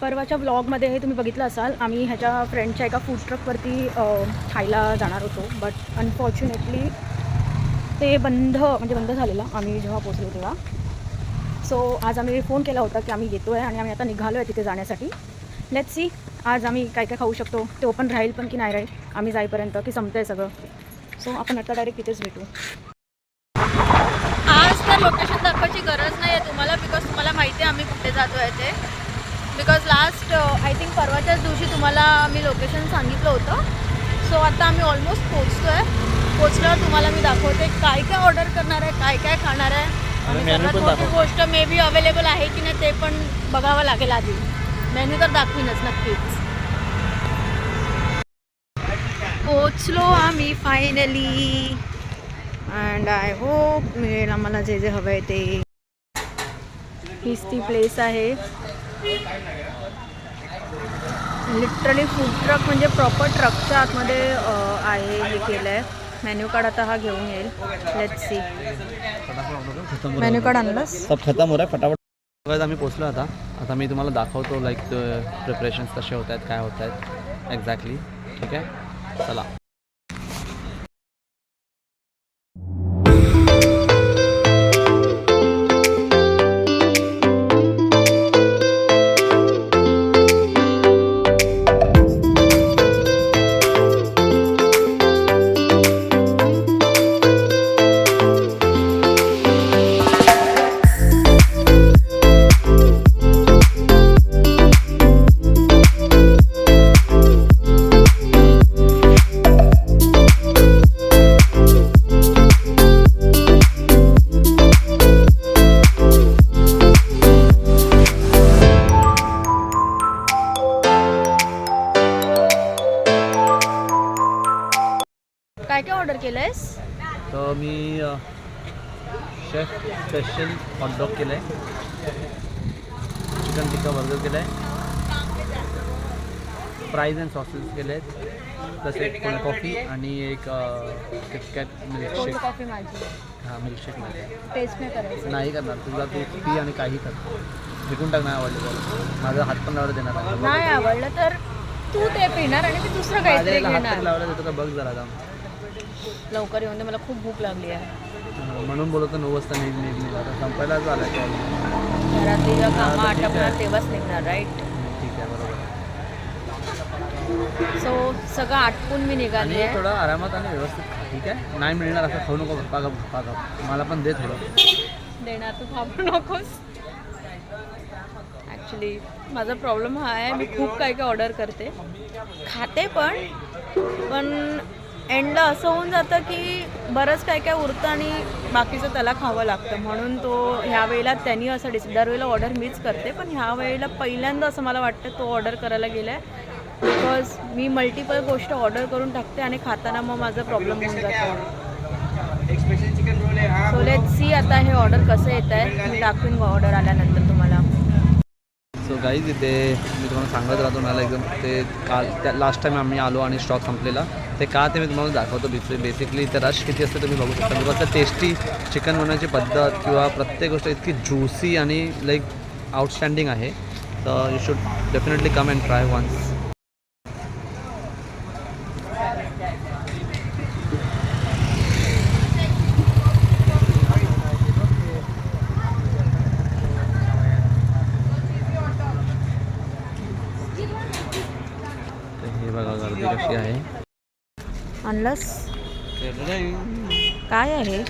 परवाच्या व्लॉगमध्ये तुम्ही बघितलं असाल, आम्ही ह्याच्या फ्रेंडच्या एका फूड ट्रकवरती खायला जाणार होतो, बट अनफॉर्च्युनेटली ते बंद झालेलं आम्ही जेव्हा पोचलो तेव्हा. सो आज आम्ही फोन केला होता की आम्ही येतो आहे आणि आम्ही आता निघालो आहे तिथे जाण्यासाठी. लेट्स सी आज आम्ही काय काय खाऊ शकतो, ते ओपन राहील पण की नाही राहील आम्ही जाईपर्यंत, की संपतं आहे सगळं. सो आपण आता डायरेक्ट तिथेच भेटू. आज तर लोकेशन दाखवायची गरज नाही आहे तुम्हाला, बिकॉज तुम्हाला माहिती आहे आम्ही कुठे जातो आहे ते. बिकॉज लास्ट आय थिंक परवाच्याच दिवशी तुम्हाला मी लोकेशन सांगितलं होतं. सो आता आम्ही ऑलमोस्ट पोचतो आहे. पोचल्यावर तुम्हाला मी दाखवते काय काय ऑर्डर करणार आहे, काय काय खाणार आहे, आणि सर्वात मोठी गोष्ट मे बी अवेलेबल आहे की नाही ते पण बघावं लागेल आधी. मेन्यू तर दाखवीनच नक्कीच. पोचलो आम्ही फायनली अँड आय होप मिळेल आम्हाला जे जे हवं आहे ते. हीच ती प्लेस आहे. लिटरली फूड ट्रक म्हणजे प्रॉपर ट्रकच्या आतमध्ये आहे हे केलं आहे. मेन्यू कार्ड आता हा घेऊन येईल. Let's see. मेन्यू कार्ड आणलंस? सब खतम हो रहा है फटाफट. आम्ही पोचलो आता मी तुम्हाला दाखवतो लाईक प्रिपरेशन्स कसे होत आहेत, काय होत आहेत एक्झॅक्टली. ठीक आहे, चला. काय काय ऑर्डर केलं आहेस? तर मी शेफ स्पेशल हॉटडॉग केलं आहे, चिकन टिक्का बर्गर केलं आहे, फ्राईज अँड सॉसेस केले आहेत, प्लस एक कोल्ड कॉफी आणि एक किटकॅट मिल्कशेक. कॉफी माझी. हां, मिल्कशेक माझी. टेस्ट नाही करायचं. नाही करणार, तुला तू पी आणि काही कर, विकून टाक. नाही आवडलं तर माझा हात पण लावला देणार नाही. नाही आवडलं तर तू ते पिणार आणि मी दुसरं काहीतरी हात घेणार. लावला देतो का बघ जरा आता. लवकर येऊन दे, मला खूप भूक लागली आहे. म्हणून बोलतो 9 वाजता निघ आता संपायलाच आला की. घरातली जेव्हा कामं आटपणार तेव्हाच निघणार, राईट? ठीक आहे, बरोबर. सो सगळं आटपून मी निघाली आहे. थोडं आरामात आणि व्यवस्थित खा, ठीक आहे? नाही मिळणार असं खाऊ नको, गप्पा गप. मला पण दे थोडं. देणार तू थांबू नकोस. ॲक्च्युली माझा प्रॉब्लेम हा आहे, मी खूप काय काय ऑर्डर करते, खाते पण एंडला असं होऊन जातं की बरंच काय काय उरतं आणि बाकीचं त्याला खावं लागतं. म्हणून तो ह्या वेळेला त्यांनी असं दरवेळेला ऑर्डर मीच करते, पण ह्या वेळेला पहिल्यांदा असं मला वाटतं तो ऑर्डर करायला गेला आहे. बिकॉज मी मल्टिपल गोष्ट ऑर्डर करून टाकते आणि खाताना मग माझा प्रॉब्लेम होऊन जातो. सो लेट्स सी आता हे ऑर्डर कसं येत आहे, मी दाखवीन ऑर्डर आल्यानंतर तुम्हाला. सो गाईज इथे मी तुम्हाला सांगत राहतो, मला एकदम ते काल त्या लास्ट टाईम आम्ही आलो आणि स्टॉक संपलेला ते का ते मी तुम्हाला दाखवतो. बेसिकली इथे रश किती असते तुम्ही बघू शकता. बिकॉज टेस्टी चिकन बनवण्याची पद्धत किंवा प्रत्येक गोष्ट इतकी ज्युसी आणि लाईक आउटस्टँडिंग आहे. तर you should definitely come and try once. हे बघा गर्दी कशी आहे. आणलंस? काय आहे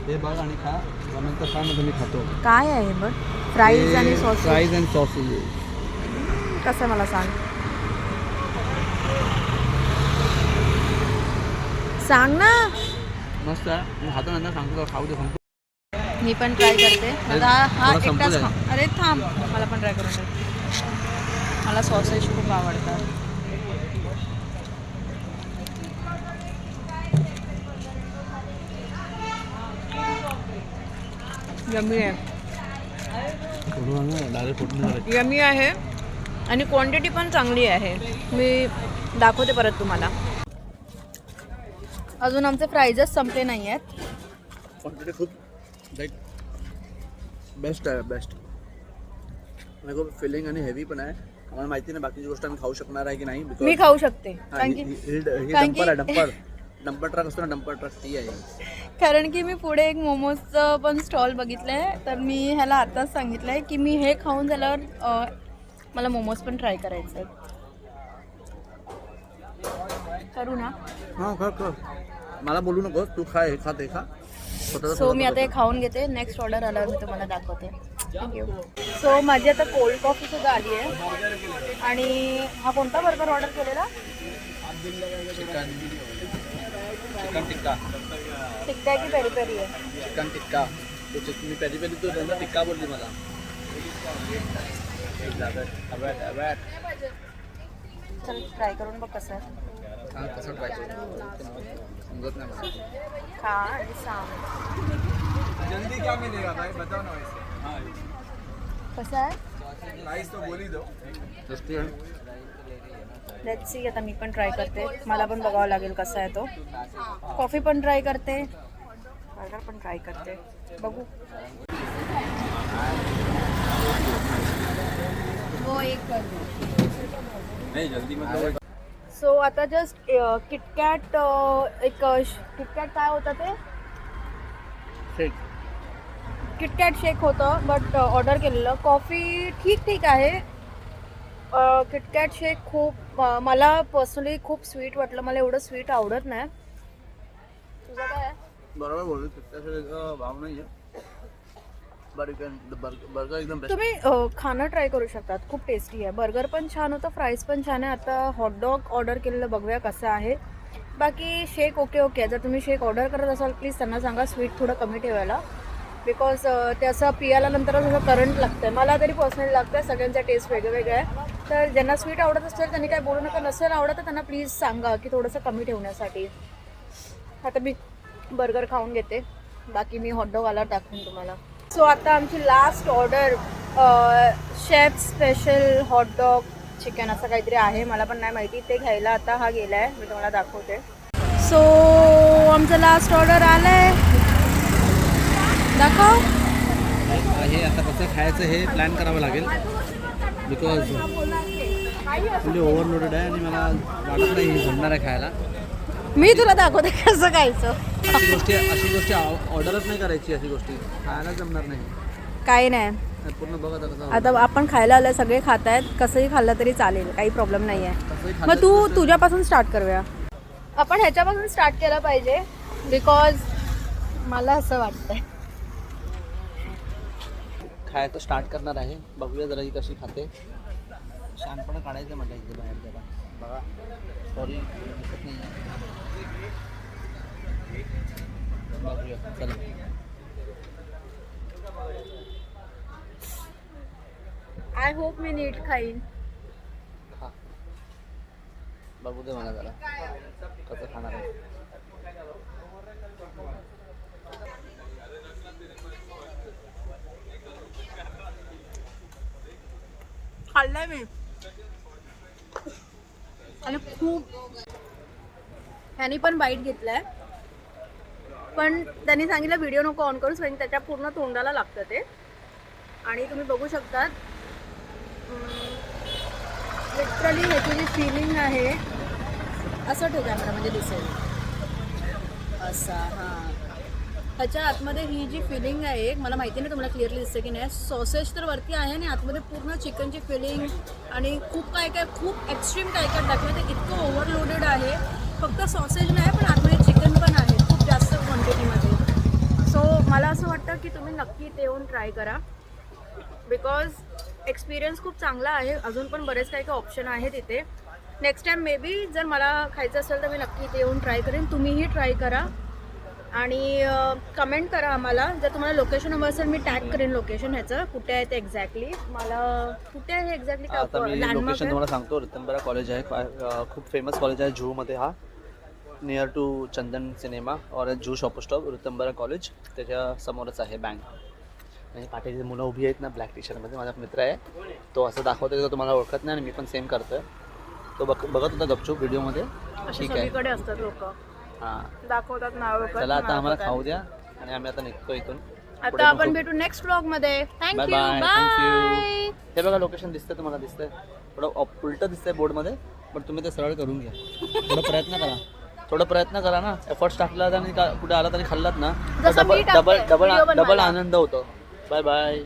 ते बघ आणि खा, नंतर खा, मग मी खातो. काय आहे बघ? फ्राईज आणि सॉस. Fries and sauces. कसं मला सांग ना. मस्त आहे, मी खातो, नंतर सांगतो. खाऊ दे, सांगतो. मी पण ट्राय करते. माझा हा एकटाच संपलं. अरे थांब, मला पण ट्राय करून दे. मला सॉसेज खूप आवडतात. यमी आहे, यमी आहे आणि क्वांटिटी पण चांगली आहे. मी दाखवते परत तुम्हाला. अजून आमचे प्राइजेस संपले नाही आहेत. क्वांटिटी खूप लाईक बेस्ट आहे, बेस्ट. आणि खूप फिलिंग आणि हेवी पण आहे. आम्हाला माहिती नाही बाकीची गोष्ट आम्ही खाऊ शकणार आहे की नाही. because- मी खाऊ शकते हा, कारण ही की डंपर आहे, डंपर ट्रक असतो ना, डंपर ट्रक ती आहे. कारण की मी पुढे एक मोमोजचं पण स्टॉल बघितलंय, तर मी ह्याला आताच सांगितलंय की मी हे खाऊन झाल्यावर मला मोमोज पण ट्राय करायचे आहेत. करू ना. हा खर मला बोलू नको, तू खा, हे खा ते खा. स्वतःचा सो मी आता हे स्वतः खाऊन घेते. नेक्स्ट ऑर्डर आल्यावर मी तुम्हाला दाखवते. थँक्यू. सो माझी आता कोल्ड कॉफी सुद्धा आली आहे. आणि हा कोणता बर्गर ऑर्डर केलेला? चिकन टिक्का, टिक्का आहे की पेरी पेरी आहे? चिकन टिक्का. मी पेरी पेरी तू दोनदा टिक्का बोलली मला. चल ट्राय करून बघ कसं आहे. हा कसं ट्राय करू समजत नाही मला. खा आणि सांग जल्दी क्या मिलेगा भाई बताओ ना वैसे कसं आहे. प्राइस तो बोल ही दो टेस्टी आहे. Let's see. आता मी पण ट्राय करते. मला पण बघावं लागेल कसा आहे तो. कॉफी पण ट्राय करते, बर्गर पण ट्राय करते. बघू. वो एक कर दो. नहीं जल्दी मतलब सो आता जस्ट किटकॅट एक किटकॅट काय होतं ते शेक. किटकॅट शेक होतं बट ऑर्डर केलेलं. कॉफी ठीक ठीक आहे. किटकॅट शेक खूप मला पर्सनली खूप स्वीट वाटलं. मला एवढं स्वीट आवडत नाही. तुझं काय आहे? बरोबर बोलू, त्याचा भाव नाही आहे. बर्गर एकदम बेस्ट. तुम्ही खाणं ट्राय करू शकतात. खूप टेस्टी आहे. बर्गर पण छान होतं, फ्राईज पण छान आहे. आता हॉटडॉग ऑर्डर केलेलं बघूया कसं आहे. बाकी शेक ओके ओके आहे. जर तुम्ही शेक ऑर्डर करत असाल प्लीज त्यांना सांगा स्वीट थोडं कमी ठेवायला. बिकॉज ते असं पियाला नंतर थोडं करंट लागतं आहे. मला तरी पर्सनली लागतं आहे. सगळ्यांचा टेस्ट वेगळं आहे. तर ज्यांना स्वीट आवडत असेल त्यांनी काय बोलू नका. नसेल आवडत तर त्यांना प्लीज सांगा की थोडंसं कमी ठेवण्यासाठी. आता मी बर्गर खाऊन घेते. बाकी मी हॉटडॉग आला टाकून तुम्हाला. सो आता आमची last order chef special hot dog chicken असं काहीतरी आहे. मला पण नाही माहिती. ते घ्यायला आता हा गेला आहे. मी तुम्हाला दाखवते. सो आमचं लास्ट ऑर्डर आलं आहे. दाखव. हे आता कसं खायचं हे प्लॅन करावं लागेल. बिकॉज फुल्ली ओव्हरलोडेड आहे आणि मला वाटत नाही हे जमणार आहे खायला. मी तुला दाखवते कसं खायचं. अशी गोष्टी ऑर्डरच नाही करायची. अशी गोष्टी खायला जमणार नाही. काही नाही. पूर्ण बघा आता कसं आता आपण खायला आलं, सगळे खात आहेत. कसंही खाल्लं तरी चालेल, काही प्रॉब्लेम नाही आहे. कसंही मग खाल्लं तू तरी तुझ्यापासून स्टार्ट करूया. आपण ह्याच्यापासून स्टार्ट केलं पाहिजे बिकॉज मला असं वाटतंय. खायचं स्टार्ट करणार आहे. बघूया जरा ही कशी खाते. शानपणा काढायचं म्हटलं इथे बाहेर जरा. बघा सॉरी दिसत नाही आहे. बघूया चला. आय होप मी नीट खाईन. खा बघू दे मला जरा कसं खाणार आहे. खाल्लंय मी आणि खूप. ह्यानी पण बाईट घेतलाय पण त्यांनी सांगितलं व्हिडिओ नको ऑन करू, कारण त्याच्या पूर्ण तोंडाला लागतं ते. आणि तुम्ही बघू शकतात लिटरली ह्याची जी फिलिंग आहे असं ठेव कॅमेरामध्ये दिसेल असा. हां ह्याच्या आतमध्ये ही जी फिलिंग आहे, मला माहिती नाही तुम्हाला क्लिअरली दिसते की नाही. सॉसेज तर वरती आहे आणि आतमध्ये पूर्ण चिकनची फिलिंग आणि खूप काय काय खूप एक्स्ट्रीम काय काय टाकलं. ते इतकं ओव्हरलोडेड आहे. फक्त सॉसेज नाही पण आतमध्ये चिकन पण आहे खूप जास्त क्वांटिटीमध्ये. सो मला असं वाटतं की तुम्ही नक्की ते येऊन ट्राय करा बिकॉज एक्सपिरियन्स खूप चांगला आहे. अजून पण बरेच काही काही ऑप्शन आहेत इथे. नेक्स्ट टाईम मे बी जर मला खायचं असेल तर मी नक्की इथे येऊन ट्राय करेन. तुम्हीही ट्राय करा आणि कमेंट करा आम्हाला. जर तुम्हाला लोकेशन हवं असेल मी टॅग करेन लोकेशन ह्याचं कुठे आहे ते एक्झॅक्टली. मला कुठे आहे एक्झॅक्टली आता मी लँडमार्क लोकेशन आहे. तुम्हाला सांगतो. रितंबरा कॉलेज आहे. खूप फेमस कॉलेज आहे जूमध्ये. हा नियर टू चंदन सिनेमा और जू शॉप स्टॉप रितंबरा कॉलेज त्याच्या समोरच आहे बँक. आणि पाठीची मुलं उभी आहेत ना ब्लॅक टी शर्टमध्ये, माझा मित्र आहे तो. असं दाखवतो तो तुम्हाला ओळखत नाही आणि मी पण सेम करतोय. तो बघत होता गपचूप व्हिडिओमध्ये. असे ठीक आहे. सगळीकडे असतात लोक हां दाखवतात नाव. चला आता आम्हाला खाऊ द्या आणि आम्ही आता निघतो इथून. आता आपण भेटू नेक्स्ट व्लॉग मध्ये. Bye thank you. Bye bye. Thank you. हे बघा लोकेशन दिसतंय तुम्हाला, दिसतंय थोडं उलटं दिसतंय बोर्डमध्ये, पण तुम्ही ते सरळ करून घ्या. थोडं प्रयत्न करा ना. एफर्ट्स टाकलात आणि कुठे आलात आणि खाल्लात ना, जसं मी टाकते डबल video बनवायला. आनंद होतो. Bye bye.